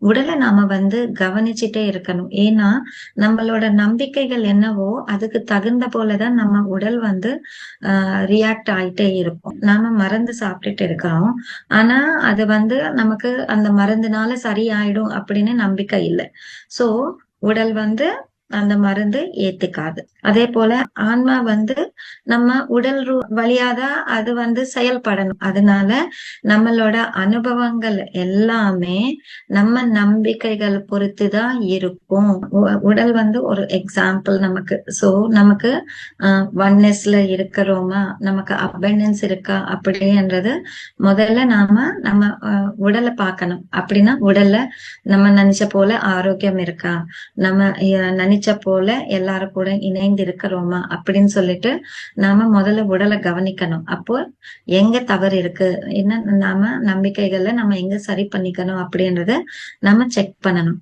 உடல நாம கவனிச்சுட்டே இருக்கணும். ஏன்னா, நம்மளோட நம்பிக்கைகள் என்னவோ, அதுக்கு தகுந்த போல தான் நம்ம உடல் ரியாக்ட் ஆயிட்டே இருக்கும். நாம மருந்து சாப்பிட்டுட்டு இருக்கிறோம். ஆனா, அது நமக்கு அந்த மருந்துனால சரியாயிடும் அப்படின்னு நம்பிக்கை இல்ல. சோ, உடல் அந்த மருந்து ஏத்துக்காது. அதேபோல ஆன்மா நம்ம உடல் வழியா தான் அது செயல்படணும். அதனால நம்மளோட அனுபவங்கள் எல்லாமே நம்ம நம்பிக்கைகள் பொறுத்து தான் இருக்கும். உடல் ஒரு எக்ஸாம்பிள் நமக்கு. சோ நமக்கு ஒன்னஸ்ல இருக்கிறோமா, நமக்கு அபண்டன்ஸ் இருக்கா அப்படின்றது முதல்ல நம்ம உடலை பார்க்கணும். அப்படின்னா உடல்ல நம்ம நினைச்ச போல ஆரோக்கியம் இருக்கா, நம்ம நினைச்ச போல எல்லாரும் கூட இணைந்து இருக்கிறோமா அப்படின்னு சொல்லிட்டு நாம முதல்ல உடலை கவனிக்கணும். அப்போ எங்க தவறு இருக்கு, என்ன நாம நம்பிக்கைகள்ல நம்ம எங்க சரி பண்ணிக்கணும் அப்படின்றத நம்ம செக் பண்ணணும்.